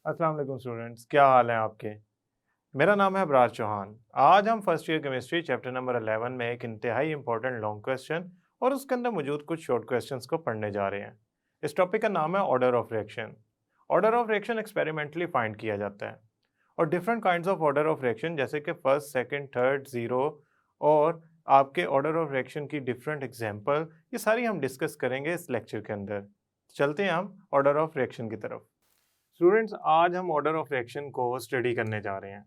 अस्सलाम वालेकुम स्टूडेंट्स, क्या हाल है आपके। मेरा नाम है अबरार चौहान। आज हम first year chemistry chapter number 11 में एक इंतहाई इंपॉर्टेंट लॉन्ग क्वेश्चन और उसके अंदर मौजूद कुछ शॉर्ट क्वेश्चंस को पढ़ने जा रहे हैं। इस टॉपिक का नाम है order of reaction. Order of reaction experimentally find किया जाता है और different kinds of order of reaction जैसे कि फर्स्ट, सेकंड, थर्ड, जीरो और आपके ऑर्डर ऑफ रिएक्शन की डिफरेंट एग्जांपल, ये सारी हम डिस्कस करेंगे इस लेक्चर के अंदर। चलते हैं हम ऑर्डर ऑफ रिएक्शन की तरफ। स्टूडेंट्स, आज हम ऑर्डर ऑफ रिएक्शन को स्टडी करने जा रहे हैं।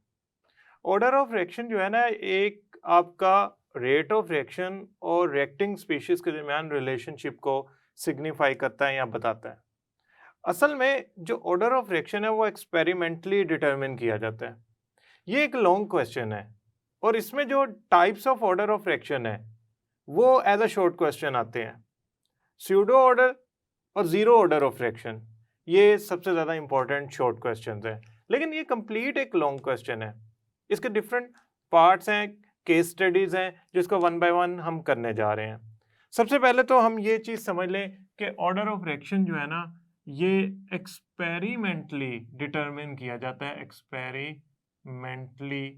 ऑर्डर ऑफ रिएक्शन जो है ना, एक आपका रेट ऑफ रिएक्शन और रिएक्टिंग स्पीशीज के दरमियान रिलेशनशिप को सिग्निफाई करता है या बताता है। असल में जो ऑर्डर ऑफ रिएक्शन है वो एक्सपेरिमेंटली डिटरमिन किया जाता है। ये एक लॉन्ग क्वेश्चन है और इसमें जो types of order of reaction है वो एज अ शॉर्ट क्वेश्चन आते हैं। स्यूडो ऑर्डर और जीरो ऑर्डर ऑफ रिएक्शन, ये सबसे ज़्यादा इंपॉर्टेंट शॉर्ट क्वेश्चंस हैं, लेकिन ये कंप्लीट एक लॉन्ग क्वेश्चन है। इसके डिफरेंट पार्ट्स हैं, केस स्टडीज़ हैं, जिसको वन बाय वन हम करने जा रहे हैं। सबसे पहले तो हम ये चीज़ समझ लें कि ऑर्डर ऑफ रिएक्शन जो है ना, ये एक्सपेरिमेंटली डिटरमिन किया जाता है। एक्सपेरिमेंटली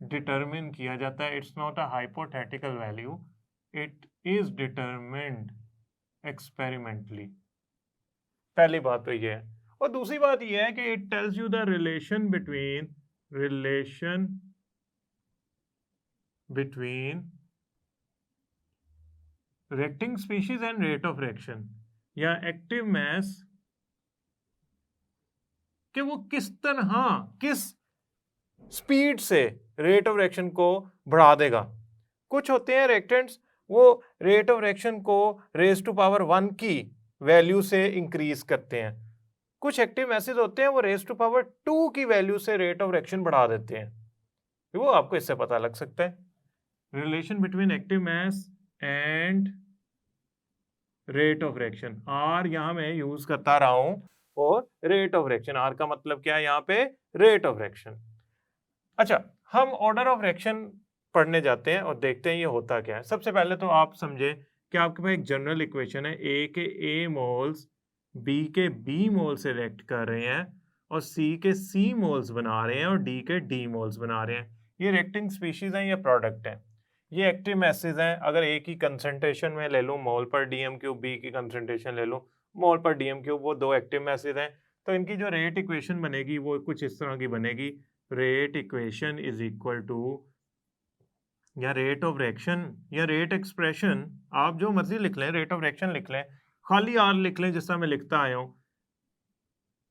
डिटरमिन किया जाता है। It's not a hypothetical value, it is determined experimentally. पहली बात तो ये है। और दूसरी बात ये है कि it tells you the relation between reacting species and rate of reaction या एक्टिव मास, कि वो किस तरह, किस स्पीड से रेट ऑफ रिएक्शन को बढ़ा देगा। कुछ होते हैं रिएक्टेंट्स, वो रेट ऑफ रिएक्शन को रेज टू पावर 1 की वैल्यू से इंक्रीज करते हैं। कुछ एक्टिव मैसेज होते हैं वो रेज टू पावर 2 की वैल्यू से रेट ऑफ रिएक्शन बढ़ा देते हैं। वो आपको इससे पता लग सकता है। Relation between active mass and rate of reaction, or यहां मैं यूज करता रहा हूं, और रेट ऑफ रिएक्शन, आर का मतलब क्या है यहाँ पे, रेट ऑफ रिएक्शन। अच्छा, हम ऑर्डर ऑफ रिएक्शन पढ़ने जाते हैं और देखते हैं ये होता क्या है। सबसे पहले तो आप समझे कि आपके पास एक जनरल इक्वेशन है, ए के ए मोल्स बी के बी मोल से रिएक्ट कर रहे हैं और सी के सी मोल्स बना रहे हैं और डी के डी मोल्स बना रहे हैं। ये रिएक्टिंग स्पीशीज हैं, ये प्रोडक्ट हैं, ये एक्टिव मैसेज हैं। अगर ए की कंसंट्रेशन में ले लूँ मोल पर डीएम क्यूब, बी की कंसंट्रेशन ले लूँ मोल पर डीएम क्यूब, वो दो एक्टिव मैसेज हैं। तो इनकी जो रेट इक्वेशन बनेगी वो कुछ इस तरह की बनेगी। Rate equation is equal to, या रेट ऑफ रिएक्शन या रेट एक्सप्रेशन, आप जो मर्जी लिख लें, रेट ऑफ रिएक्शन लिख लें, खाली आर लिख लें, जिस तरह मैं लिखता आया हूं,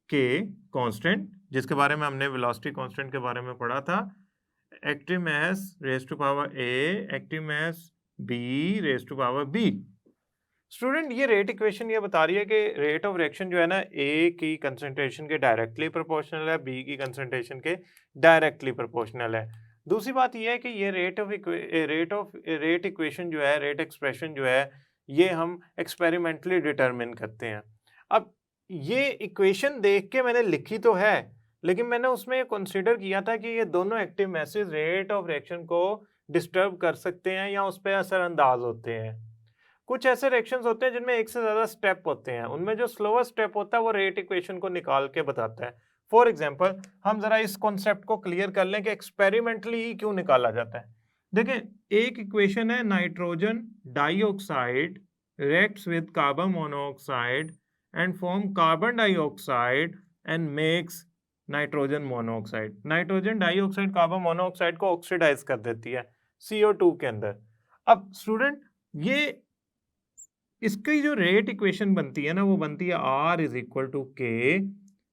के कांस्टेंट, जिसके बारे में हमने वेलोसिटी कांस्टेंट के बारे में पढ़ा था, active mass raise to power A, active mass B raise to power B. Student, ये रेट इक्वेशन ये बता रही है कि रेट ऑफ रिएक्शन जो है ना, ए की कंसंट्रेशन के डायरेक्टली प्रोपोर्शनल है, बी की कंसंट्रेशन के डायरेक्टली प्रोपोर्शनल है। दूसरी बात ये है कि ये रेट इक्वेशन जो है, रेट एक्सप्रेशन जो है, ये हम एक्सपेरिमेंटली डिटरमिन करते हैं। अब ये इक्वेशन देख के मैंने लिखी तो है, लेकिन मैंने उसमें कंसिडर किया था कि ये दोनों active message rate of reaction को डिस्टर्ब कर सकते हैं या उस पर असरअंदाज होते हैं। कुछ ऐसे रिएक्शंस होते हैं जिनमें एक से ज्यादा स्टेप होते हैं, उनमें जो स्लोअर स्टेप होता है वो रेट इक्वेशन को निकाल के बताता है। फॉर एग्जांपल, हम जरा इस कॉन्सेप्ट को क्लियर कर लें कि एक्सपेरिमेंटली ही क्यों निकाला जाता है। देखें, एक इक्वेशन है, nitrogen dioxide reacts with carbon monoxide and form carbon dioxide and makes nitrogen monoxide. Nitrogen dioxide carbon monoxide को ऑक्सीडाइज कर देती है CO2 के अंदर। अब स्टूडेंट, ये इसकी जो रेट इक्वेशन बनती है ना, वो बनती है R इज इक्वल टू के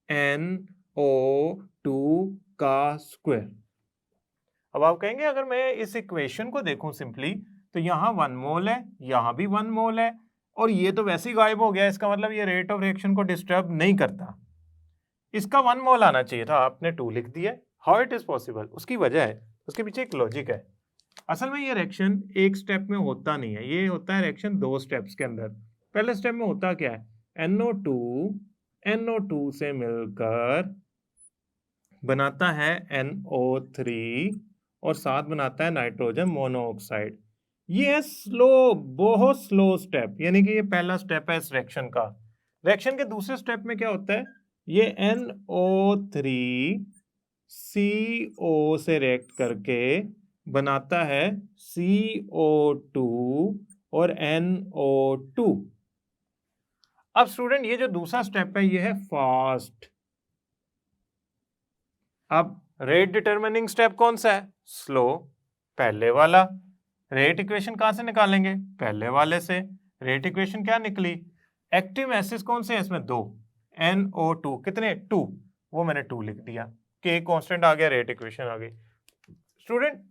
NO2 का स्क्वायर। अब आप कहेंगे अगर मैं इस इक्वेशन को देखूं सिंपली, तो यहाँ 1 मोल है, यहाँ भी 1 मोल है, और ये तो वैसे ही गायब हो गया। इसका मतलब ये रेट ऑफ रिएक्शन को डिस्टर्ब नहीं करता। इसका 1 मोल आना चाहिए था, आपने 2 लिख दिया। How it is possible? उसकी वजह है, उसके पीछे एक लॉजिक है। असल में ये रिएक्शन एक स्टेप में होता नहीं है, ये होता है रिएक्शन 2 स्टेप्स के अंदर। पहले स्टेप में होता क्या है, NO2 से मिलकर बनाता है NO3 और साथ बनाता है नाइट्रोजन मोनोऑक्साइड। ये है स्लो, बहुत स्लो स्टेप, यानी कि ये पहला स्टेप है इस रिएक्शन का। रिएक्शन के दूसरे स्टेप में क्या होता है, ये NO3CO से रिएक्ट करके बनाता है CO2 और NO2। अब स्टूडेंट ये जो दूसरा स्टेप है ये है फास्ट। अब रेट डिटरमिनिंग स्टेप कौन सा है? स्लो, पहले वाला। रेट इक्वेशन कहां से निकालेंगे? पहले वाले से। रेट इक्वेशन क्या निकली? एक्टिव एसिड कौन से हैं इसमें? 2, NO2 कितने? 2, वो मैंने 2 लिख दिया। के कांस्टेंट आ गया, रेट इक्वेशन आ गई। स्टूडेंट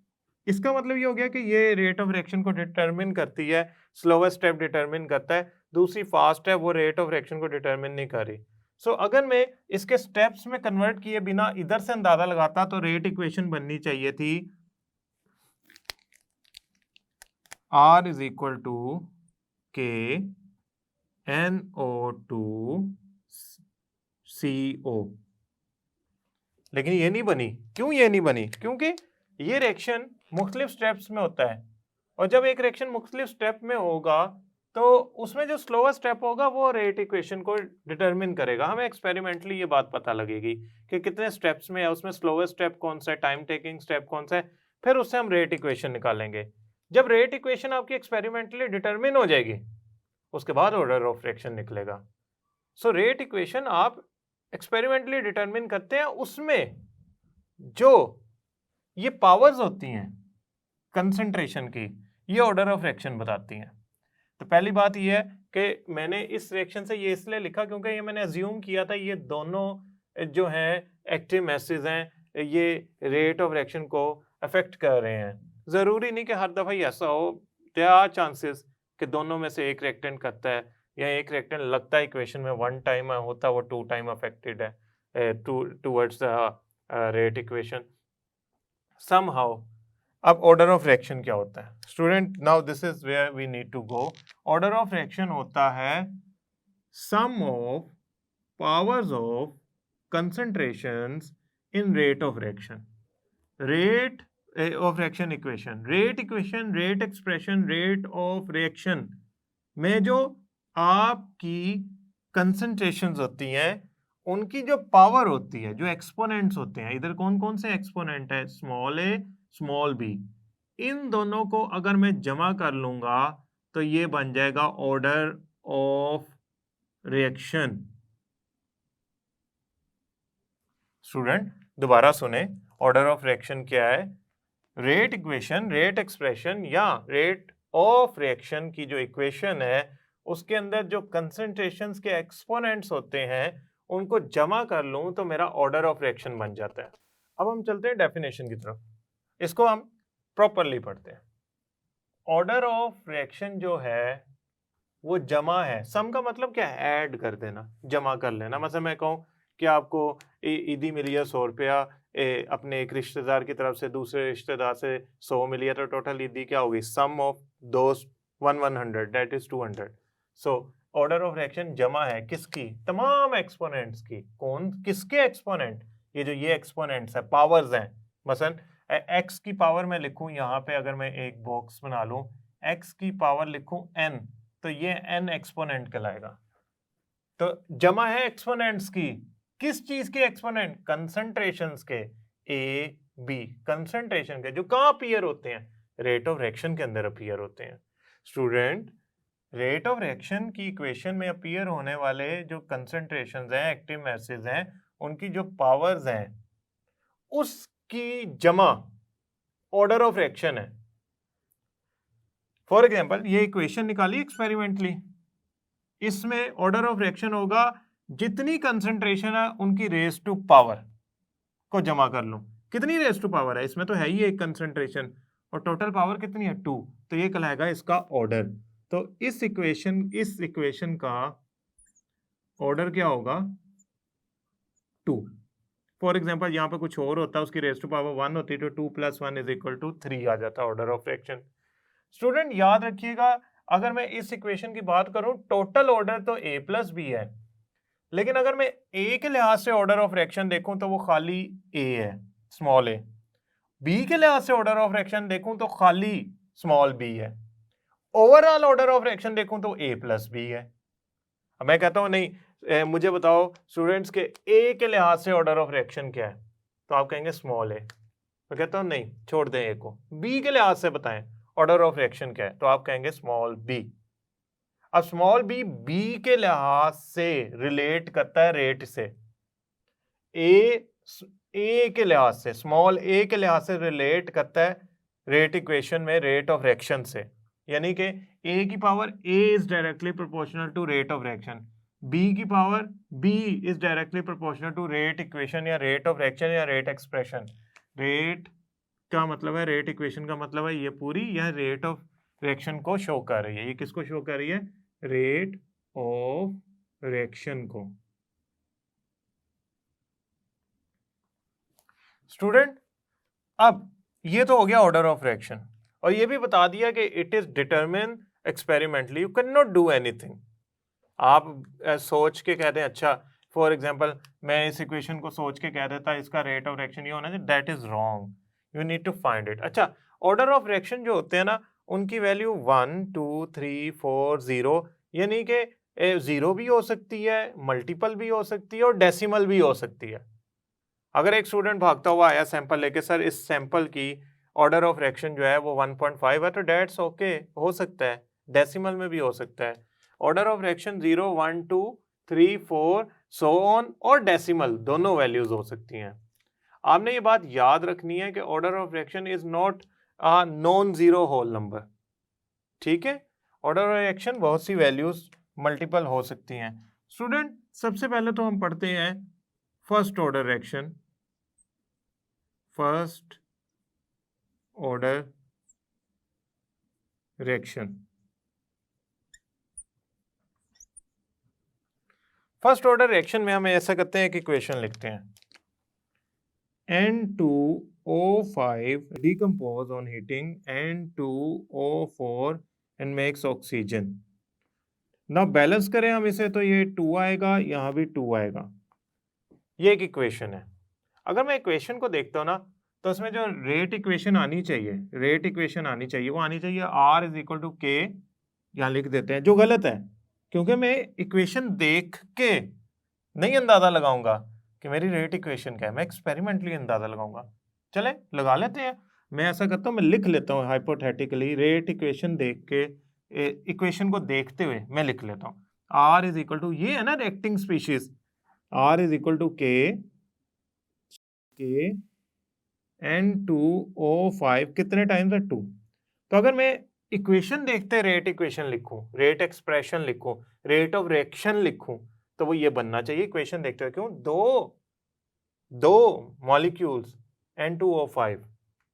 इसका मतलब ये हो गया कि ये रेट ऑफ रिएक्शन को डिटरमिन करती है, स्लोवेस्ट स्टेप डिटरमिन करता है, दूसरी फास्ट है वो रेट ऑफ रिएक्शन को डिटरमिन नहीं कर रही। सो अगर मैं इसके स्टेप्स में कन्वर्ट किए बिना इधर से अंदाजा लगाता तो रेट इक्वेशन बननी चाहिए थी R इज इक्वल टू के NO2CO। लेकिन ये नहीं बनी। क्यों ये नहीं बनी? क्योंकि ये रिएक्शन मुख्तलिफ स्टेप्स में होता है, और जब एक रिएक्शन मुख्तलिफ स्टेप में होगा तो उसमें जो स्लोअर स्टेप होगा वो रेट इक्वेशन को डिटरमिन करेगा। हमें एक्सपेरिमेंटली ये बात पता लगेगी कि कितने स्टेप्स में है, उसमें स्लोअर स्टेप कौन सा है, टाइम टेकिंग स्टेप कौन सा है, फिर उससे हम रेट इक्वेशन निकालेंगे। जब रेट इक्वेशन आपकी एक्सपेरिमेंटली डिटरमिन हो जाएगी उसके बाद ऑर्डर ऑफ रिएक्शन निकलेगा। सो रेट इक्वेशन आप एक्सपेरिमेंटली डिटरमिन करते हैं, उसमें जो ये पावर्स होती हैं कंसंट्रेशन की, ये ऑर्डर ऑफ रिएक्शन बताती हैं। तो पहली बात ये है कि मैंने इस रिएक्शन से ये इसलिए लिखा क्योंकि ये मैंने अज्यूम किया था ये दोनों जो हैं एक्टिव एसिड्स हैं, ये रेट ऑफ रिएक्शन को अफेक्ट कर रहे हैं। जरूरी नहीं कि हर दफा ही ऐसा हो, देयर आर चांसेस कि दोनों में से एक रिएक्टेंट करता है या एक रिएक्टेंट लगता है इक्वेशन में 1 टाइम होता है, वो 2 टाइम अफेक्टेड है towards the rate equation somehow. अब ऑर्डर ऑफ रिएक्शन क्या होता है student? Now this is where we need to go. Order of reaction होता है sum of powers of concentrations in rate of reaction. Rate of reaction equation, rate equation, rate expression, rate of reaction में जो आपकी concentrations होती हैं उनकी जो power होती है, जो एक्सपोनेंट्स होते हैं, इधर कौन कौन से एक्सपोनेंट है? स्मॉल ए, स्मॉल बी, इन दोनों को अगर मैं जमा कर लूंगा तो ये बन जाएगा ऑर्डर ऑफ रिएक्शन। स्टूडेंट दोबारा सुने, ऑर्डर ऑफ रिएक्शन क्या है? रेट इक्वेशन, रेट एक्सप्रेशन या रेट ऑफ रिएक्शन की जो इक्वेशन है उसके अंदर जो कंसंट्रेशंस के एक्सपोनेंट्स होते हैं उनको जमा कर लूं तो मेरा ऑर्डर ऑफ रिएक्शन बन जाता है। अब हम चलते हैं डेफिनेशन की तरफ, इसको हम प्रॉपरली पढ़ते हैं। ऑर्डर ऑफ रिएक्शन जो है वो जमा है। सम का मतलब क्या है? ऐड कर देना, जमा कर लेना। मतलब मैं कहूँ कि आपको ईदी मिली है 100 रुपया, अपने एक रिश्तेदार की तरफ से दूसरे रिश्तेदार से 100 मिली है, तो टोटल ईदी क्या होगी? Sum of those 100 that is 200। So order of reaction जमा है किसकी? तमाम एक्सपोनेंट्स की। कौन किसके एक्सपोनेंट? ये जो ये एक्सपोनेंट्स है, पावर्स हैं। मसलन x की पावर मैं लिखूं यहाँ पे, अगर मैं एक बॉक्स बना लूं, x की पावर लिखूं n, तो ये n एक्सपोनेंट कहलाएगा। तो जमा है एक्सपोनेंट्स की। किस चीज के एक्सपोनेंट? कंसंट्रेशंस के, ए बी कंसंट्रेशन के, जो कहाँ अपीयर होते हैं? रेट ऑफ रिएक्शन के अंदर अपीयर होते हैं। स्टूडेंट रेट ऑफ रिएक्शन की इक्वेशन में अपीयर होने वाले जो कंसंट्रेशंस हैं, एक्टिव एसिड्स हैं, उनकी जो पावर्स हैं उसकी जमा ऑर्डर ऑफ रिएक्शन है। फॉर एग्जांपल ये इक्वेशन निकाली एक्सपेरिमेंटली, इसमें ऑर्डर ऑफ रिएक्शन होगा जितनी कंसंट्रेशन है उनकी रेज टू पावर को जमा कर लूं। कितनी रेज टू पावर है? इसमें तो है ही एक कंसंट्रेशन और टोटल पावर कितनी है? 2, तो ये कहलाएगा इसका ऑर्डर। तो इस इक्वेशन का ऑर्डर क्या होगा? 2। फॉर एग्जांपल यहाँ पे कुछ और होता है, उसकी रेज टू पावर 1 होती है, तो 2 + 1 = 3 आ जाता है ऑर्डर ऑफ रिएक्शन। स्टूडेंट याद रखिएगा, अगर मैं इस इक्वेशन की बात करूं टोटल ऑर्डर तो a + b है, लेकिन अगर मैं a के लिहाज से ऑर्डर ऑफ रिएक्शन देखूं तो वो खाली a है, स्मॉल a। b के लिहाज से ऑर्डर ऑफ रिएक्शन देखूं तो खाली स्मॉल b है। ओवरऑल ऑर्डर ऑफ रिएक्शन देखूं तो a + b है। अब मैं कहता हूं नहीं मुझे बताओ स्टूडेंट्स के ए के लिहाज से ऑर्डर ऑफ रिएक्शन क्या है, तो आप कहेंगे स्मॉल ए। तो कहता हूँ नहीं, छोड़ दें ए को। बी के लिहाज से बताएं ऑर्डर ऑफ रिएक्शन क्या है, तो आप कहेंगे स्मॉल बी। अब स्मॉल बी बी के लिहाज से रिलेट करता है रेट से, ए के लिहाज से, स्मॉल ए के लिहाज से रिलेट करता है रेट इक्वेशन में रेट ऑफ रिएक्शन से, यानी कि ए की power A is directly proportional to rate of reaction, B की power B is directly proportional to rate equation या रेट ऑफ रिएक्शन या रेट एक्सप्रेशन। रेट का मतलब है, रेट इक्वेशन का मतलब है ये पूरी, यह रेट ऑफ रिएक्शन को शो कर रही है। ये किसको शो कर रही है? रेट ऑफ रिएक्शन को। स्टूडेंट अब ये तो हो गया ऑर्डर ऑफ रिएक्शन, और ये भी बता दिया कि it is determine experimentally, you can not do anything. आप सोच के कहते हैं, अच्छा फॉर एग्जांपल मैं इस इक्वेशन को सोच के कह देता इसका रेट ऑफ रिएक्शन ये होना चाहिए, that is wrong, you need to find it. अच्छा, ऑर्डर ऑफ रिएक्शन जो होते हैं ना, उनकी वैल्यू 1 2 3 4 0, यानी कि 0 भी हो सकती है, मल्टीपल भी हो सकती है और डेसिमल भी हो सकती है। अगर एक स्टूडेंट भागता हुआ आया सैंपल लेके, सर इस सैंपल की ऑर्डर ऑफ रिएक्शन जो है वो 1.5 है, तो डेट्स ओके, हो सकता है, डेसिमल में भी हो सकता है। Order of reaction 0 1 2 3 4 so on और डेसिमल दोनों वैल्यूज हो सकती हैं। आपने ये बात याद रखनी है कि order of reaction is not a non zero whole number, ठीक है। ऑर्डर ऑफ रिएक्शन बहुत सी वैल्यूज मल्टीपल हो सकती हैं। स्टूडेंट सबसे पहले तो हम पढ़ते हैं first order reaction, first order reaction. First order reaction में हम ऐसा करते हैं कि इक्वेशन लिखते हैं, N2O5 decompose on heating N2O4 and makes oxygen। ना बैलेंस करें हम इसे तो ये 2 आएगा, यहाँ भी 2 आएगा। ये एक इक्वेशन है। अगर मैं इक्वेशन को देखता हूँ ना, तो उसमें जो रेट इक्वेशन आनी चाहिए, रेट इक्वेशन आनी चाहिए, वो आनी चाहिए R इज इक्वल टू के, यहाँ लिख देते हैं, जो गलत है, क्योंकि मैं इक्वेशन देख के नहीं अंदाजा लगाऊंगा कि मेरी रेट इक्वेशन क्या है, मैं एक्सपेरिमेंटली अंदाजा लगाऊंगा। चले लगा लेते हैं। मैं ऐसा करता हूँ, मैं लिख लेता हूँ हाइपोथेटिकली, रेट इक्वेशन देख के, इक्वेशन को देखते हुए मैं लिख लेता हूँ R इज इक्वल टू, ये है ना reacting species, R is equal to K N2O5 कितने टाइम्स है? 2। तो अगर मैं इक्वेशन देखते रेट इक्वेशन लिखूं, रेट एक्सप्रेशन लिखूं, रेट ऑफ रिएक्शन लिखूं, तो वो ये बनना चाहिए इक्वेशन देखते हुए, क्यों? दो मॉलिक्यूल्स N2O5,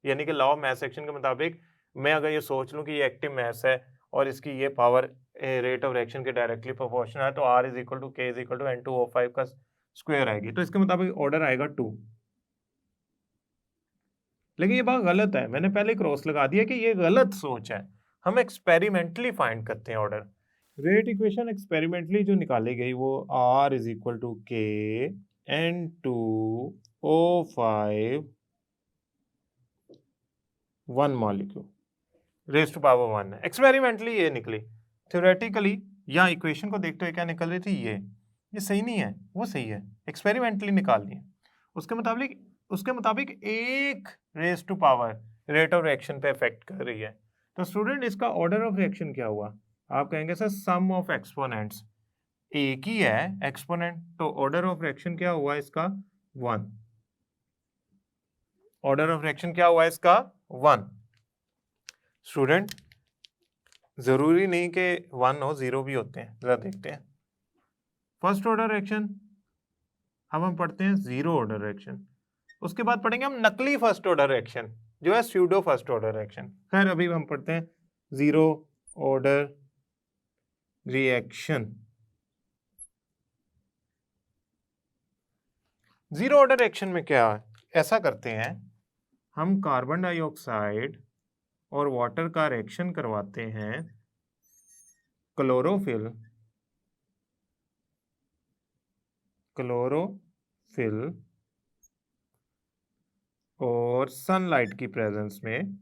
यानी कि लॉ ऑफ मास एक्शन के मुताबिक मैं अगर ये सोच लूं कि ये एक्टिव मास है और इसकी ये पावर रेट ऑफ रिएक्शन के डायरेक्टली प्रोपोर्शनल है, तो R इज इक्वल टू के इज इक्वल टू N2O5 का स्क्वायर आएगी, तो इसके मुताबिक ऑर्डर आएगा 2। लेकिन ये बात गलत है, मैंने पहले क्रॉस लगा दिया कि ये गलत सोच है। हम एक्सपेरिमेंटली फाइंड करते हैं ऑर्डर। रेट इक्वेशन एक्सपेरिमेंटली जो निकाली गई वो R is equal to K N2O5 1 molecule raise to power 1 है। एक्सपेरिमेंटली ये निकली। थ्योरेटिकली या इक्वेशन को देखते हुए क्या निकल रही थी, ये सही नहीं है, वो सही है, एक्सपेरिमेंटली निकाल दी। उसके मुताबिक एक raise to power rate of reaction पे इफेक्ट कर रही है। तो स्टूडेंट इसका ऑर्डर ऑफ रिएक्शन क्या हुआ? आप कहेंगे सर सम ऑफ एक्सपोनेंट्स, एक ही है एक्सपोनेंट, तो ऑर्डर ऑफ रिएक्शन क्या हुआ इसका? 1। ऑर्डर ऑफ रिएक्शन क्या हुआ इसका? 1। स्टूडेंट जरूरी नहीं कि 1 हो, 0 भी होते हैं, जरा देखते हैं। फर्स्ट ऑर्डर रिएक्शन, अब हम पढ़ते हैं जीरो ऑर्डर रिएक्शन, उसके बाद पढ़ेंगे हम नकली फर्स्ट ऑर्डर रिएक्शन जो है स्यूडो फर्स्ट ऑर्डर रिएक्शन। खैर अभी हम पढ़ते हैं zero order reaction. Zero order reaction में क्या है? ऐसा करते हैं, हम कार्बन डाइऑक्साइड और वाटर का रिएक्शन करवाते हैं, क्लोरोफिल और सनलाइट की प्रेजेंस में,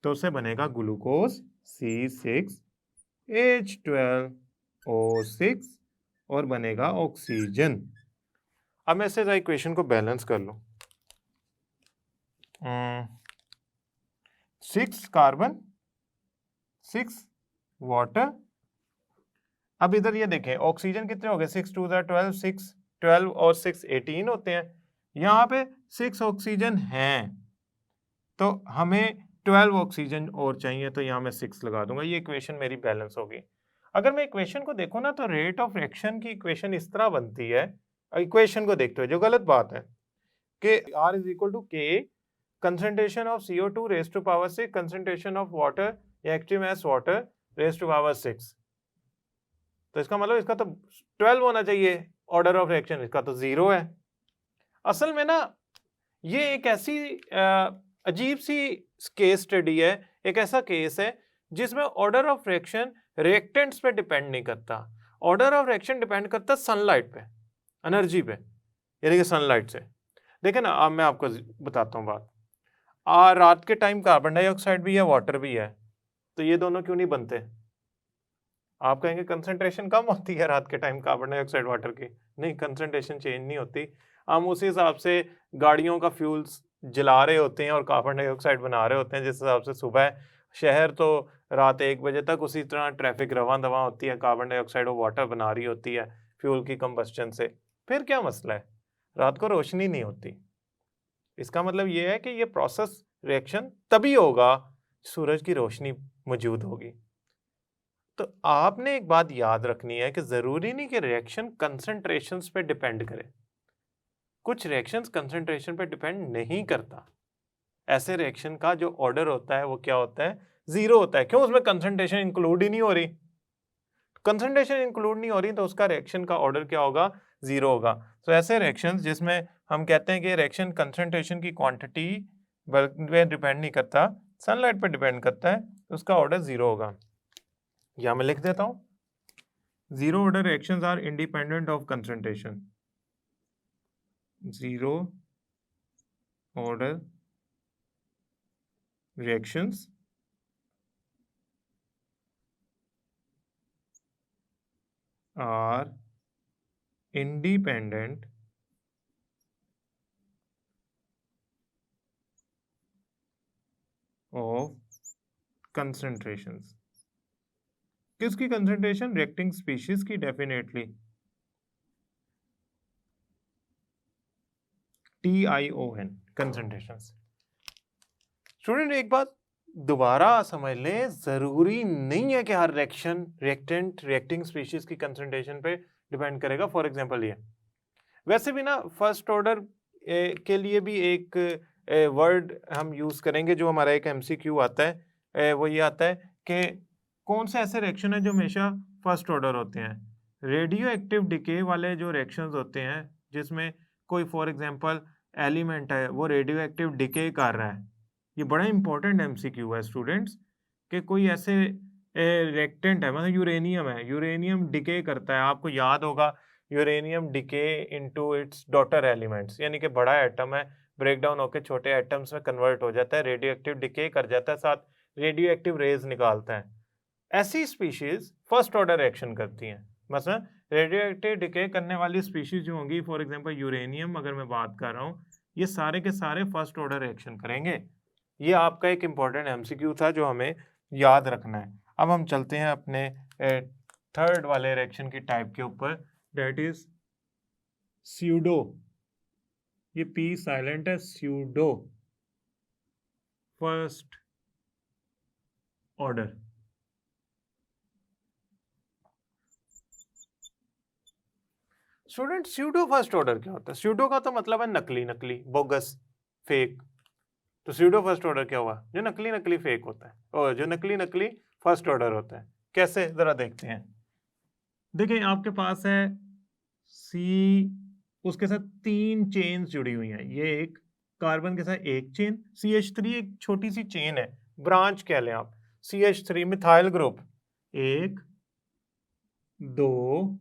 तो उससे बनेगा ग्लूकोज C6 H12O6 और बनेगा ऑक्सीजन। अब मैं इससे इक्वेशन को बैलेंस कर लूं। 6 कार्बन 6 वाटर। अब इधर ये देखें ऑक्सीजन कितने हो गए, 6 2 12, 6 12 और 6 18 होते हैं। यहाँ पे 6 ऑक्सीजन हैं तो हमें 12 ऑक्सीजन और चाहिए, तो यहाँ मैं 6 लगा दूंगा। ये इक्वेशन मेरी बैलेंस होगी। अगर मैं इक्वेशन को देखूँ ना तो रेट ऑफ रिएक्शन की इक्वेशन इस तरह बनती है, इक्वेशन को देखते हुए जो गलत बात है कि R is equal to K concentration of CO2 raise to power 6 concentration of water या active mass water raise to power 6। तो इसका मतलब इसका तो 12 होना चाहिए ऑर्डर ऑफ रिएक्शन, इसका तो 0 है। असल में ना ये एक ऐसी अजीब सी केस स्टडी है, एक ऐसा केस है जिसमें ऑर्डर ऑफ रिएक्शन रिएक्टेंट्स पे डिपेंड नहीं करता। ऑर्डर ऑफ रिएक्शन डिपेंड करता है सनलाइट पे, एनर्जी पे, यानी कि सनलाइट से। देखें ना, अब मैं आपको बताता हूँ बात। रात के टाइम कार्बन डाइऑक्साइड भी है, वाटर भी है, तो ये दोनों क्यों नहीं बनते? आप कहेंगे कंसंट्रेशन कम होती है रात के टाइम कार्बन डाइऑक्साइड वाटर की। नहीं, कंसंट्रेशन चेंज नहीं होती। हम उसी हिसाब से गाड़ियों का फ्यूल्स जला रहे होते हैं और कार्बन डाइऑक्साइड बना रहे होते हैं, जिस हिसाब से सुबह शहर तो रात 1 बजे तक उसी तरह ट्रैफिक रवां दवा होती है, कार्बन डाइऑक्साइड और वाटर बना रही होती है फ्यूल की कंबस्टन से। फिर क्या मसला है? रात को रोशनी नहीं होती। इसका मतलब ये है कि ये प्रोसेस रिएक्शन तभी होगा सूरज की रोशनी मौजूद होगी। तो आपने एक बात याद रखनी है कि जरूरी नहीं कि रिएक्शन कंसंट्रेशंस पे डिपेंड करे। कुछ रिएक्शंस कंसंट्रेशन पे डिपेंड नहीं करता। ऐसे रिएक्शन का जो ऑर्डर होता है वो क्या होता है? 0 होता है। क्यों? उसमें कंसंट्रेशन इंक्लूड ही नहीं हो रही। कंसंट्रेशन इंक्लूड नहीं हो रही तो उसका रिएक्शन का ऑर्डर क्या होगा? 0 होगा। तो ऐसे रिएक्शंस जिसमें हम कहते हैं कि रिएक्शन कंसंट्रेशन की क्वांटिटी पे डिपेंड नहीं करता, सनलाइट पे डिपेंड करता है, तो उसका ऑर्डर 0 होगा। या मैं लिख देता हूं, 0 order reactions are independent of concentration. 0 order reactions are independent of concentrations. किसकी कंसंट्रेशन? रिएक्टिंग स्पीशीज की, डेफिनेटली। TiON concentrations. स्टूडेंट एक बात दोबारा समझ लें, जरूरी नहीं है कि हर रिएक्शन रिएक्टेंट रिएक्टिंग स्पीशीज की कंसंट्रेशन पे डिपेंड करेगा। फॉर एग्जांपल ये वैसे भी ना फर्स्ट ऑर्डर के लिए भी एक वर्ड हम यूज करेंगे जो हमारा एक MCQ आता है, वो ये आता है कि कौन से ऐसे रिएक्शन है जो हमेशा फर्स्ट ऑर्डर होते हैं। रेडियो एक्टिव डिके वाले जो रिएक्शंस होते हैं जिसमें कोई फॉर एग्जांपल एलिमेंट है वो रेडियो एक्टिव डिके कर रहा है, ये बड़ा इंपॉर्टेंट MCQ है स्टूडेंट्स, कि कोई ऐसे रिएक्टेंट है, मतलब यूरेनियम है, यूरेनियम डिके करता है। आपको याद होगा uranium decay into its daughter elements, यानी कि बड़ा एटम है, ब्रेक डाउन होकर छोटे एटम्स में कन्वर्ट हो जाता है, रेडियो एक्टिव डिके कर जाता है, साथ रेडियो एक्टिव रेज निकालता है। ऐसी स्पीशीज फर्स्ट ऑर्डर रिएक्शन करती हैं। मतलब रेडियो एक्टिव डिके करने वाली स्पीशीज जो होंगी, फॉर एग्जांपल यूरेनियम अगर मैं बात कर रहा हूँ, ये सारे के सारे फर्स्ट ऑर्डर रिएक्शन करेंगे। ये आपका एक इंपॉर्टेंट MCQ था जो हमें याद रखना है। अब हम चलते हैं अपने थर्ड वाले रिएक्शन की टाइप के ऊपर, दैट इज स्यूडो। ये P साइलेंट है, pseudo first order. Student pseudo first order क्या होता है? स्यूडो का तो मतलब है नकली, नकली, बोगस, फेक। तो स्यूडो फर्स्ट ऑर्डर क्या हुआ? जो नकली नकली फेक होता है, और जो नकली नकली फर्स्ट ऑर्डर होता है। कैसे? जरा देखते हैं। देखिए आपके पास है C, उसके साथ 3 चेन्स जुड़ी हुई हैं। ये एक कार्बन के साथ एक चेन, CH3 एक छोटी सी चेन है, ब्रांच कह लें आप, CH3 मिथाइल ग्रुप, 1 2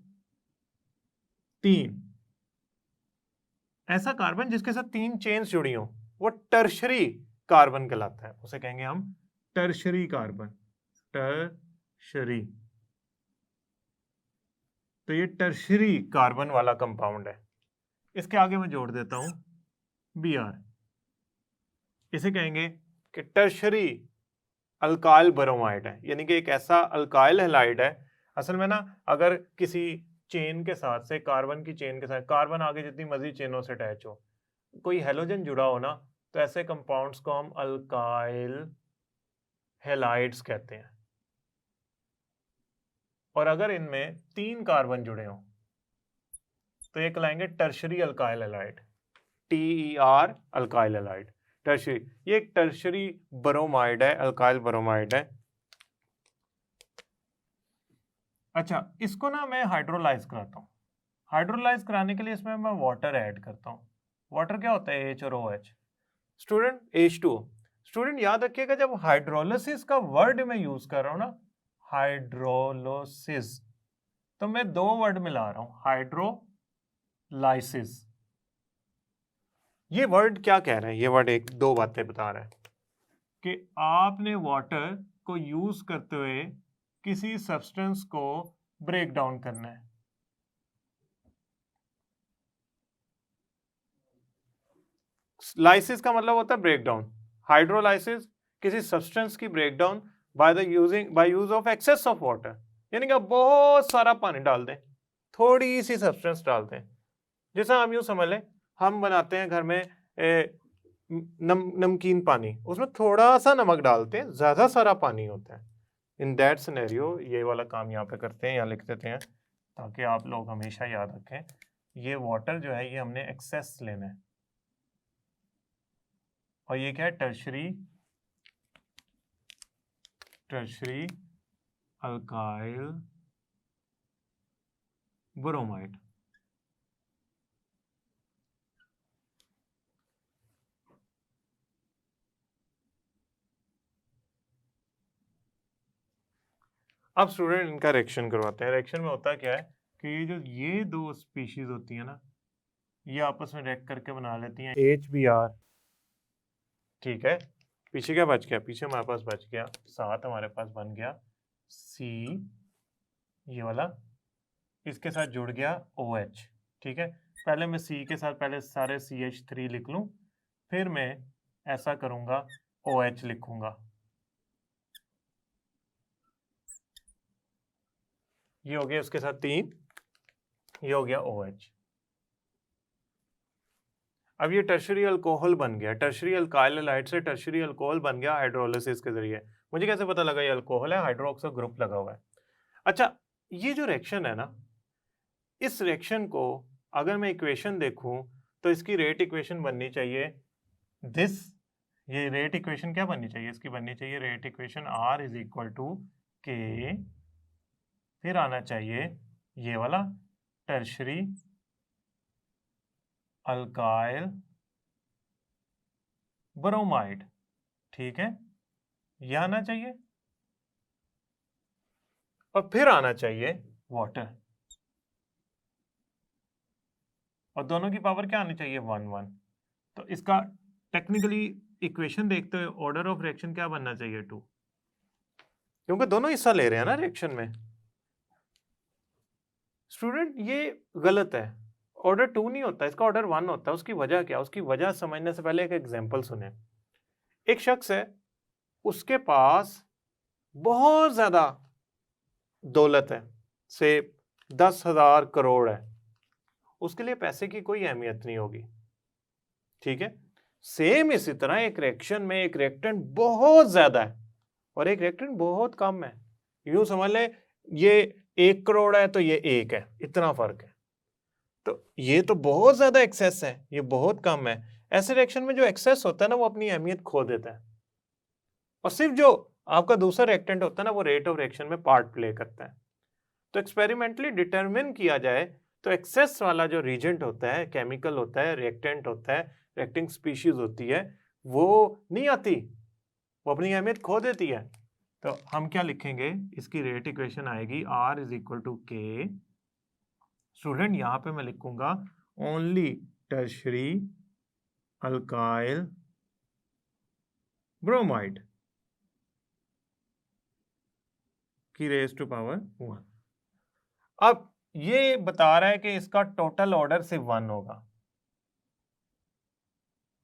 3। ऐसा कार्बन जिसके साथ 3 चेन्स जुड़ी हो वो टर्शरी कार्बन कहलाता है, उसे कहेंगे हम टर्शरी कार्बन, टर्शरी। तो ये टर्शरी कार्बन वाला कंपाउंड है। इसके आगे मैं जोड़ देता हूं Br। इसे कहेंगे कि टर्शरी अल्काइल ब्रोमाइड है, यानी कि एक ऐसा अल्काइल हैलाइड है। असल में ना अगर किसी चेन के साथ से, कार्बन की चेन के साथ, कार्बन आगे जितनी मर्जी चेनों से अटैच हो, कोई हेलोजन जुड़ा हो ना, तो ऐसे कंपाउंड्स को हम अल्काइल हैलाइड्स कहते हैं। और अगर इनमें 3 कार्बन जुड़े हों तो ये कहलाएंगे tertiary alkyl halide, TER alkyl halide, tertiary. ये एक टर्शरी ब्रोमाइड है, अल्काइल ब्रोमाइड है। अच्छा, इसको ना मैं हाइड्रोलाइज कराता हूँ। हाइड्रोलाइज कराने के लिए इसमें मैं वाटर ऐड करता हूँ। वाटर क्या होता है? H और OH। Student H2O। स्टूडेंट याद रखिएगा, जब हाइड्रोलिसिस का वर्ड मैं यूज कर रहा हूँ ना, हाइड्रोलिसिस, तो मैं 2 वर्ड मिला रहा हूँ, हाइड्रोलाइसिस। ये वर्ड क्या कह रहे हैं? ये वर्ड एक दो बातें बता रहा है कि आपने वाटर को यूज करते हुए किसी सब्सटेंस को ब्रेक डाउन करना है। लाइसिस का मतलब होता है ब्रेक डाउन। हाइड्रोलाइसिस किसी सब्सटेंस की break down by use of excess of water, यानी कि आप बहुत सारा पानी डाल दें, थोड़ी सी सब्सटेंस डाल दें। जैसा हम यूं समझ लें, हम बनाते हैं घर में नमकीन पानी, उसमें थोड़ा सा नमक डालते हैं, ज्यादा सारा पानी होता है। इन दैट सिनेरियो ये वाला काम यहाँ पे करते हैं, यहाँ लिख देते हैं ताकि आप लोग हमेशा याद रखें। ये वाटर जो है ये हमने एक्सेस लेना है, और ये क्या है? Tertiary alkyl bromide. अब स्टूडेंट इनका रिएक्शन करवाते हैं। रिएक्शन में होता क्या है कि ये 2 स्पीशीज होती है ना, ये आपस में रिएक्ट करके बना लेती हैं HBr। ठीक है, पीछे क्या बच गया? पीछे हमारे पास बच गया, साथ हमारे पास बन गया C, ये वाला, इसके साथ जुड़ गया OH। ठीक है, पहले मैं C के साथ पहले सारे CH3 लिख लूं, फिर मैं ऐसा करूंगा OH लिखूंगा। ये हो गया उसके साथ 3, ये हो गया OH। अब ये टर्शरी अल्कोहल बन गया, टर्शरी अल्काइल हैलाइड से टर्शरी अल्कोहल बन गया हाइड्रोलिसिस के जरिए। मुझे कैसे पता लगा ये अल्कोहल है? हाइड्रोक्सो ग्रुप लगा हुआ है। अच्छा, ये जो रिएक्शन है ना, इस रिएक्शन को अगर मैं इक्वेशन देखूं तो इसकी रेट इक्वेशन बननी चाहिए दिस। ये रेट इक्वेशन क्या बननी चाहिए? इसकी बननी चाहिए rate equation R is equal to K, फिर आना चाहिए ये वाला टर्शरी अल्काइल ब्रोमाइड। ठीक है, यह आना चाहिए, और फिर आना चाहिए वाटर, और दोनों की पावर क्या आनी चाहिए? 1 1। तो इसका टेक्निकली इक्वेशन देखते हुए ऑर्डर ऑफ रिएक्शन क्या बनना चाहिए? 2, क्योंकि दोनों हिस्सा ले रहे हैं ना रिएक्शन में। स्टूडेंट ये गलत है, ऑर्डर 2 नहीं होता, इसका ऑर्डर 1 होता है। उसकी वजह क्या? उसकी वजह समझने से पहले एक एग्जांपल सुने। एक शख्स है, उसके पास बहुत ज्यादा दौलत है, से 10,000 करोड़ है, उसके लिए पैसे की कोई अहमियत नहीं होगी। ठीक है, सेम इसी तरह एक रिएक्शन में एक रिएक्टेंट बहुत ज्यादा है और एक रिएक्टेंट बहुत कम है। यूं समझ ले, ये 1 करोड़ है तो ये 1 है, इतना फर्क है। तो ये तो बहुत ज्यादा एक्सेस है, ये बहुत कम है। ऐसे रिएक्शन में जो एक्सेस होता है ना, वो अपनी अहमियत खो देता है, और सिर्फ जो आपका दूसरा रिएक्टेंट होता है ना, वो रेट ऑफ रिएक्शन में पार्ट प्ले करता है। तो एक्सपेरिमेंटली डिटरमिन किया जाए तो एक्सेस वाला जो रीजेंट होता है, केमिकल होता है, रिएक्टेंट होता है, रिएक्टिंग स्पीशीज होती है, वो नहीं आती, वो अपनी अहमियत खो देती है। तो हम क्या लिखेंगे? इसकी रेट इक्वेशन आएगी R is equal to K। Student यहां पे मैं लिखूंगा ओनली टर्शरी अल्काइल ब्रोमाइड की रेज टू पावर 1। अब ये बता रहा है कि इसका टोटल ऑर्डर सिर्फ 1 होगा।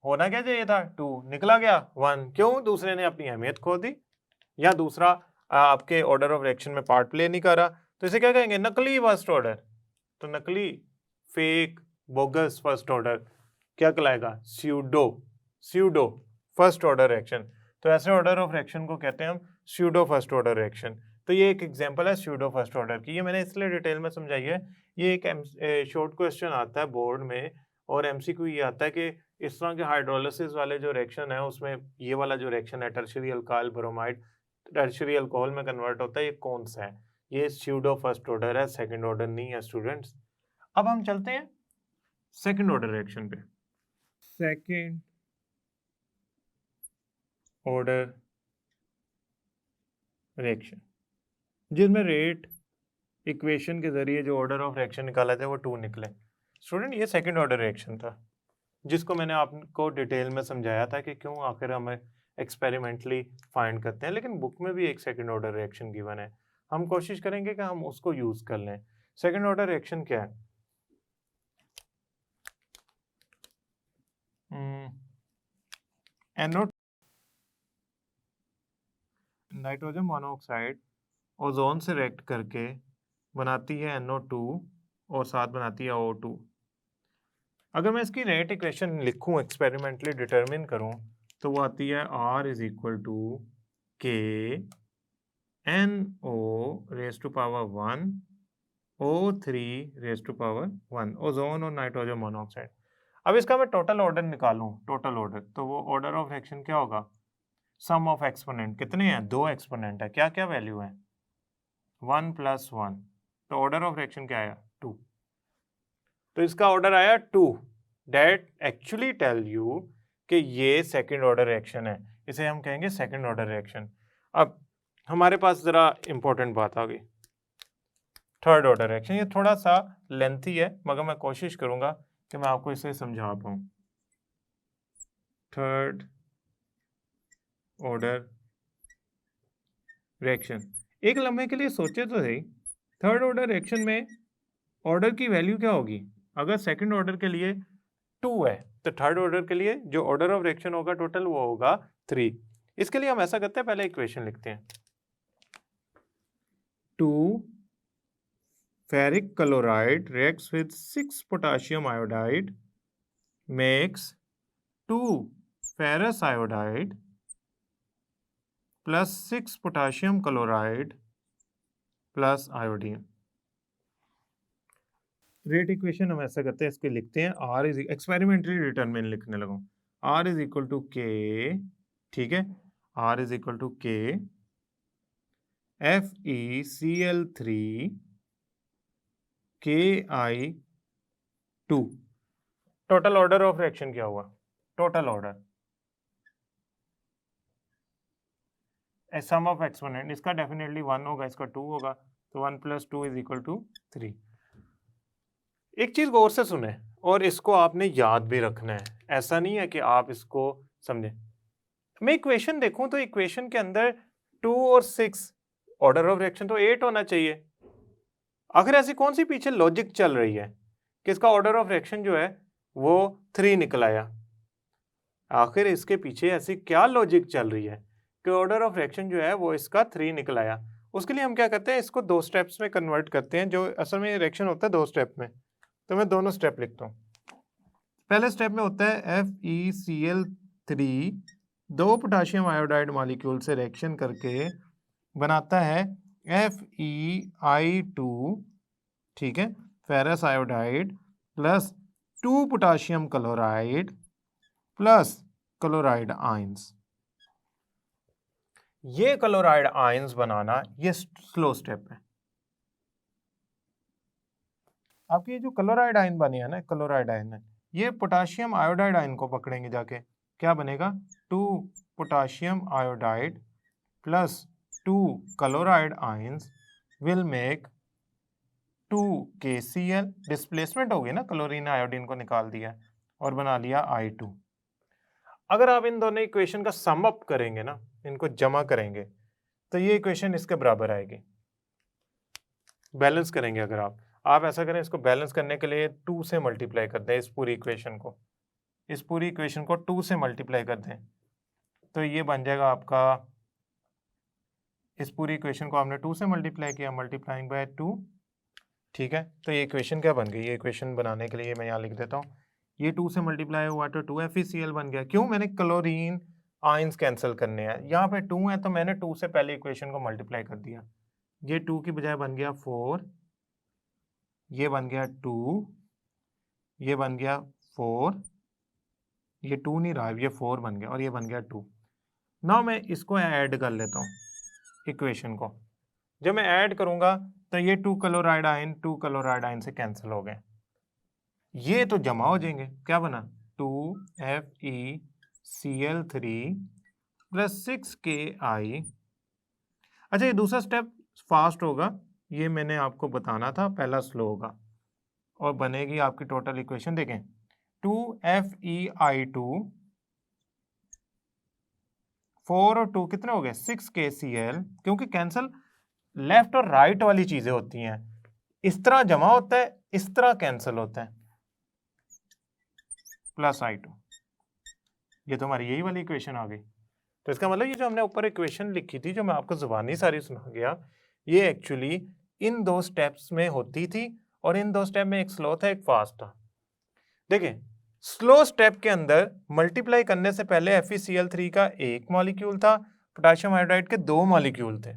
होना क्या चाहिए था 2, निकला गया 1। क्यों? दूसरे ने अपनी अहमियत खो दी, या दूसरा आपके ऑर्डर ऑफ रिएक्शन में पार्ट प्ले नहीं कर रहा, तो इसे क्या कहेंगे? नकली फर्स्ट ऑर्डर। तो नकली, फेक, बोगस फर्स्ट ऑर्डर क्या कहलाएगा? Pseudo first order reaction. तो ऐसे ऑर्डर ऑफ रिएक्शन को कहते हैं हम स्यूडो फर्स्ट ऑर्डर रिएक्शन। तो ये एक एग्जांपल है स्यूडो फर्स्ट ऑर्डर की। ये मैंने इसलिए डिटेल में समझाई है, ये एक शॉर्ट क्वेश्चन आता है बोर्ड में, और एमसीक्यू ये आता है कि इस तरह के हाइड्रोलिसिस वाले जो रिएक्शन है उसमें ये वाला जो रिएक्शन है tertiary alkyl bromide tertiary alcohol में कन्वर्ट होता है, ये कौन सा है? ये स्यूडो फर्स्ट ऑर्डर है, सेकंड ऑर्डर नहीं है स्टूडेंट्स। अब हम चलते हैं सेकंड ऑर्डर रिएक्शन पे। सेकंड ऑर्डर रिएक्शन जिसमें रेट इक्वेशन के जरिए जो ऑर्डर ऑफ रिएक्शन निकाला था वो 2 निकले। स्टूडेंट ये सेकंड ऑर्डर रिएक्शन था जिसको मैंने आपको डिटेल में समझाया था कि क्यों आखिर हमें एक्सपेरिमेंटली फाइंड करते हैं, लेकिन बुक में भी एक सेकंड ऑर्डर रिएक्शन गिवन है, हम कोशिश करेंगे कि हम उसको यूज कर लें। सेकंड ऑर्डर रिएक्शन क्या है? नाइट्रोजन मोनोऑक्साइड ओजोन से रिएक्ट करके बनाती है NO2 और साथ बनाती है O2। अगर मैं इसकी रेट इक्वेशन लिखूं, एक्सपेरिमेंटली डिटरमिन करूं, तो वो आती है R is equal to K NO raise to power 1 O3 raise to power 1, ozone और नाइट्रोजन मोनोऑक्साइड। अब इसका मैं टोटल ऑर्डर निकालूं, टोटल ऑर्डर, तो वो ऑर्डर ऑफ रिएक्शन क्या होगा? सम ऑफ एक्सपोनेंट कितने हैं? 2 एक्सपोनेंट है। क्या क्या वैल्यू है? 1 + 1। तो ऑर्डर ऑफ रिएक्शन क्या आया? 2। तो इसका ऑर्डर आया 2। डेट एक्चुअली टेल यू कि ये सेकंड ऑर्डर रिएक्शन है, इसे हम कहेंगे सेकंड ऑर्डर रिएक्शन। अब हमारे पास जरा इंपॉर्टेंट बात आ गई, थर्ड ऑर्डर रिएक्शन। ये थोड़ा सा लेंथी है मगर मैं कोशिश करूंगा कि मैं आपको इसे समझा पाऊं। थर्ड ऑर्डर रिएक्शन, एक लम्हे के लिए सोचे तो सही, थर्ड ऑर्डर रिएक्शन में ऑर्डर की वैल्यू क्या होगी? अगर सेकंड ऑर्डर के लिए 2 है तो थर्ड ऑर्डर के लिए जो ऑर्डर ऑफ रिएक्शन होगा टोटल वो होगा 3। इसके लिए हम ऐसा करते हैं, पहले इक्वेशन लिखते हैं। 2 ferric chloride reacts with 6 potassium iodide makes 2 ferrous iodide plus 6 potassium chloride plus iodine। Rate equation हम ऐसा करते हैं, इसके लिखते हैं R इज एक्सपेरिमेंटली डिटरमिन लिखने लगा, R इज इक्वल टू के, ठीक है, R इज इक्वल टू के FeCl3 Ki2। Total order of reaction क्या हुआ? Total order sum of exponent, इसका डेफिनेटली 1 होगा, इसका 2 होगा, तो 1 + 2 इज इक्वल टू 3। एक चीज गौर से सुने और इसको आपने याद भी रखना है, ऐसा नहीं है कि आप इसको समझे। मैं इक्वेशन देखूं तो इक्वेशन के अंदर 2 और 6, ऑर्डर ऑफ रिएक्शन तो 8 होना चाहिए। आखिर ऐसी कौन सी पीछे लॉजिक चल रही है कि इसका ऑर्डर ऑफ रिएक्शन जो है वो 3 निकल आया? आखिर इसके पीछे ऐसी क्या लॉजिक चल रही है कि ऑर्डर ऑफ रिएक्शन जो है वो इसका 3 निकल आया? उसके लिए हम क्या करते हैं, इसको 2 स्टेप्स में कन्वर्ट करते हैं, जो असल में रिएक्शन होता है 2 स्टेप में। तो मैं दोनों स्टेप लिखता हूँ। पहले स्टेप में होता है FeCl3 2 पोटाशियम आयोडाइड मॉलिक्यूल से रिएक्शन करके बनाता है FeI2, ठीक है, ferrous iodide plus 2 potassium chloride plus chloride ions. ये क्लोराइड आयंस बनाना ये स्लो स्टेप है। आपकी ये जो क्लोराइड आयन बनी है ना, क्लोराइड आयन है, ये पोटाशियम आयोडाइड आयन को पकड़ेंगे जाके, क्या बनेगा? 2 potassium iodide plus 2 chloride ions will make 2 KCl। Displacement होगी ना, क्लोरीन आयोडीन को निकाल दिया और बना लिया I2। अगर आप इन दोनों इक्वेशन का सम अप करेंगे ना, इनको जमा करेंगे, तो ये इक्वेशन इसके बराबर आएगी। बैलेंस करेंगे अगर आप, आप ऐसा करें, इसको बैलेंस करने के लिए 2 से मल्टीप्लाई कर दें इस पूरी इक्वेशन को, 2 से मल्टीप्लाई कर दें, तो ये बन जाएगा आपका, इस पूरी इक्वेशन को आपने 2 से मल्टीप्लाई किया, मल्टीप्लाइंग बाय 2, ठीक है। तो ये इक्वेशन क्या बन गई, ये इक्वेशन बनाने के लिए मैं यहाँ लिख देता हूँ, ये 2 से मल्टीप्लाई हुआ तो 2FeCl बन गया। क्यों, मैंने क्लोरीन आयंस कैंसिल करने हैं, यहाँ पे 2 है तो मैंने 2 से पहले इक्वेशन को मल्टीप्लाई कर दिया, ये 2 की बजाय बन गया 4, ये बन गया 2, ये बन गया 4, ये 2 नहीं रहा, ये 4 बन गया और ये बन गया 2। नाउ मैं इसको ऐड कर लेता हूँ इक्वेशन को, जब मैं ऐड करूंगा तो ये 2 क्लोराइड आयन से कैंसिल हो गए, ये तो जमा हो जाएंगे, क्या बना 2FeCl3 प्लस 6Ki। अच्छा, ये दूसरा स्टेप फास्ट होगा, ये मैंने आपको बताना था, पहला स्लो होगा, और बनेगी आपकी टोटल इक्वेशन, देखें 2FeI2, 4 और 2 कितने हो गए 6KCl, क्योंकि कैंसिल लेफ्ट और राइट वाली चीजें होती हैं, इस तरह जमा होता है, इस तरह कैंसिल होता है, प्लस I2, ये तो हमारी यही वाली इक्वेशन आ गई। तो इसका मतलब ये जो हमने ऊपर इक्वेशन लिखी थी, जो मैं आपको जुबानी सारी सुना गया, ये एक्चुअली इन 2 स्टेप्स में होती थी, और इन 2 स्टेप में एक स्लो था, एक फास्ट था। देखिए, स्लो स्टेप के अंदर मल्टीप्लाई करने से पहले FeCl3 का 1 मॉलिक्यूल था, पोटेशियम हाइड्राइड के 2 मॉलिक्यूल थे,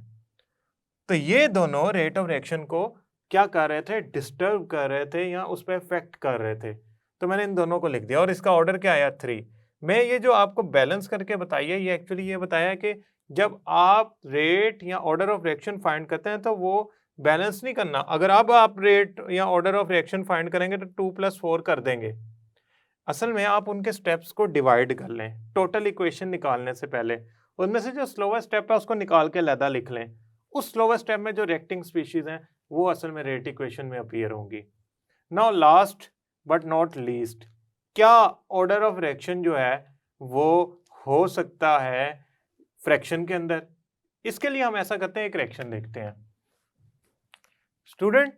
तो ये दोनों रेट ऑफ रिएक्शन को क्या कर रहे थे, डिस्टर्ब कर रहे थे या उस पर इफेक्ट कर रहे थे, तो मैंने इन दोनों को लिख दिया, और इसका ऑर्डर क्या आया 3। मैं ये जो आपको बैलेंस करके बताइए, ये एक्चुअली ये बताया कि जब आप रेट या ऑर्डर ऑफ रिएक्शन फाइंड करते हैं तो वो बैलेंस नहीं करना, अगर अब आप रेट या ऑर्डर ऑफ रिएक्शन फाइंड करेंगे तो 2 + 4 कर देंगे, असल में आप उनके स्टेप्स को डिवाइड कर लें टोटल इक्वेशन निकालने से पहले, उनमें से जो स्लोवर स्टेप है उसको निकाल के अलग लिख लें, उस स्लोवर स्टेप में जो रिएक्टिंग स्पीशीज हैं वो असल में रेट इक्वेशन में अपीयर होंगी। Now last but not least, क्या ऑर्डर ऑफ रिएक्शन जो है वो हो सकता है फ्रैक्शन के अंदर? इसके लिए हम ऐसा करते हैं, एक रिएक्शन देखते हैं। स्टूडेंट,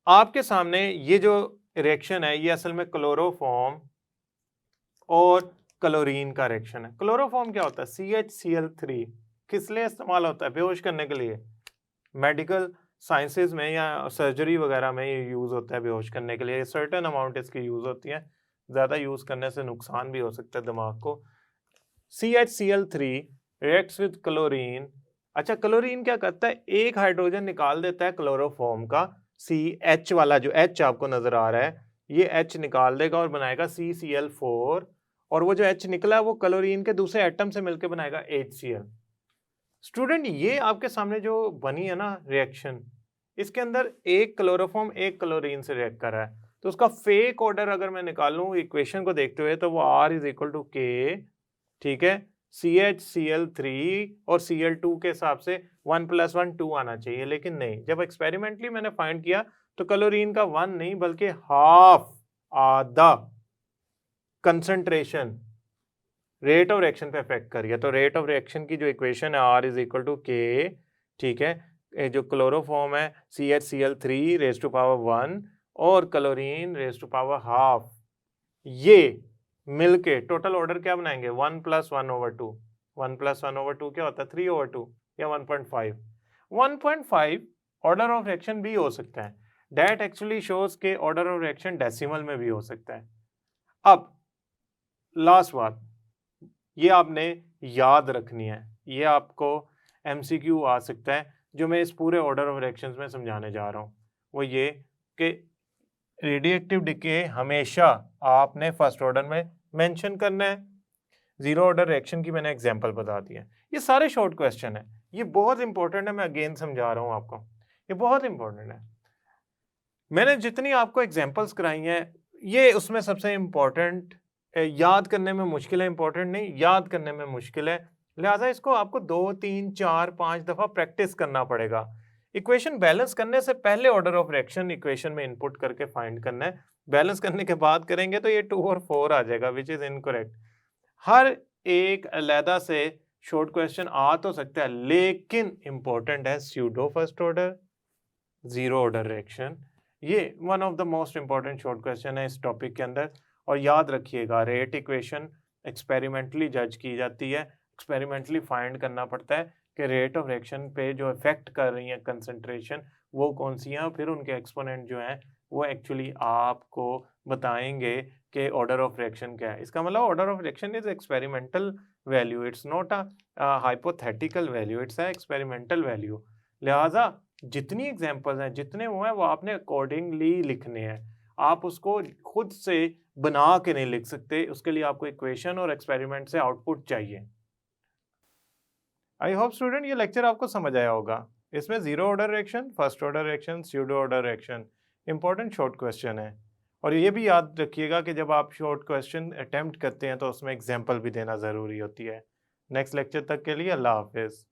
आपके सामने ये जो रिएक्शन है ये असल में क्लोरोफॉर्म और क्लोरीन का रिएक्शन है। क्लोरोफॉर्म क्या होता है, CHCl3, किस लिए इस्तेमाल होता है, बेहोश करने के लिए, मेडिकल साइंसेज में या सर्जरी वगैरह में ये यूज होता है बेहोश करने के लिए, सर्टेन अमाउंट इसकी यूज होती है, ज्यादा यूज करने से नुकसान भी हो सकता है दिमाग को। CHCl3 reacts with chlorine. अच्छा, क्लोरीन क्या करता है, एक हाइड्रोजन निकाल देता है क्लोरोफॉर्म का, CH वाला जो H आपको नजर आ रहा है, ये H निकाल देगा और बनाएगा CCl4, और वो जो H निकला है वो क्लोरीन के दूसरे एटम से मिलकर बनाएगा HCl। स्टूडेंट, ये आपके सामने जो बनी है ना रिएक्शन, इसके अंदर एक क्लोरोफॉर्म एक क्लोरीन से रिएक्ट कर रहा है, तो उसका फेक ऑर्डर अगर मैं निकालूं इक्वेशन को देखते हुए तो वो R = K, ठीक है, CHCl3 और Cl2 के हिसाब से 1 + 1 2 आना चाहिए, लेकिन नहीं, जब एक्सपेरिमेंटली मैंने फाइंड किया तो क्लोरीन का 1 नहीं बल्कि हाफ, आधा कंसंट्रेशन रेट ऑफ रिएक्शन पे इफेक्ट कर गया। तो रेट ऑफ रिएक्शन की जो इक्वेशन है R = K, ठीक है, जो क्लोरोफॉर्म है CHCl3 ⁻1 और क्लोरीन ⁻½ ये मिलके टोटल ऑर्डर क्या बनाएंगे, 1 + 1/2। 1 + 1/2 क्या होता है, 3/2 या 1.5। 1.5 ऑर्डर ऑफ रिएक्शन भी हो सकता है, दैट एक्चुअली शोज के ऑर्डर ऑफ रिएक्शन डेसिमल में भी हो सकता है। अब लास्ट बात, ये आपने याद रखनी है, ये आपको MCQ आ सकता है, जो मैं इस पूरे ऑर्डर ऑफ रिएक्शंस में समझाने जा रहा हूँ, वो ये कि रेडिएक्टिव डिके हमेशा आपने फर्स्ट ऑर्डर में मेंशन करना है। जीरो ऑर्डर रिएक्शन की मैंने एग्जांपल बता दी है। ये सारे शॉर्ट क्वेश्चन है, ये बहुत इंपॉर्टेंट है, मैं अगेन समझा रहा हूँ आपको, ये बहुत इंपॉर्टेंट है। मैंने जितनी आपको एग्जांपल्स कराई हैं, ये उसमें सबसे इंपॉर्टेंट, याद करने में मुश्किल है, इंपॉर्टेंट नहीं, याद करने में मुश्किल है, लिहाजा इसको आपको 2, 3, 4, 5 दफा प्रैक्टिस करना पड़ेगा। इक्वेशन बैलेंस करने से पहले ऑर्डर ऑफ रिएक्शन इक्वेशन में इनपुट करके फाइंड करना है, बैलेंस करने के बाद करेंगे तो ये 2 और 4 आ जाएगा, विच इज इनकरेक्ट। हर एक अलहदा से शॉर्ट क्वेश्चन आ तो सकता है, लेकिन इंपॉर्टेंट है pseudo first order, zero order reaction, ये one of the most important short question है इस टॉपिक के अंदर। और याद रखिएगा, रेट इक्वेशन एक्सपेरिमेंटली जज की जाती है, एक्सपेरिमेंटली फाइंड करना पड़ता है कि रेट ऑफ रिएक्शन पे जो इफेक्ट कर रही है कंसंट्रेशन वो कौन सी हैं, फिर उनके एक्सपोनेंट जो हैं वो एक्चुअली आपको बताएंगे कि ऑर्डर ऑफ रिएक्शन क्या है। इसका मतलब order of reaction is experimental value, it's not a hypothetical value, it's a experimental value. लिहाजा जितनी एग्जांपल्स हैं, जितने वो हैं, वो आपने अकॉर्डिंगली लिखने हैं। आप उसको खुद से बना के नहीं लिख सकते, उसके लिए आपको इक्वेशन और एक्सपेरिमेंट से आउटपुट चाहिए। आई होप स्टूडेंट ये लेक्चर आपको समझ आया होगा। इसमें zero order reaction, first order reaction, pseudo order reaction important short question है। और ये भी याद रखिएगा कि जब आप शॉर्ट क्वेश्चन अटेम्प्ट करते हैं तो उसमें एग्जाम्पल भी देना ज़रूरी होती है। नेक्स्ट लेक्चर तक के लिए अल्लाह हाफिज़।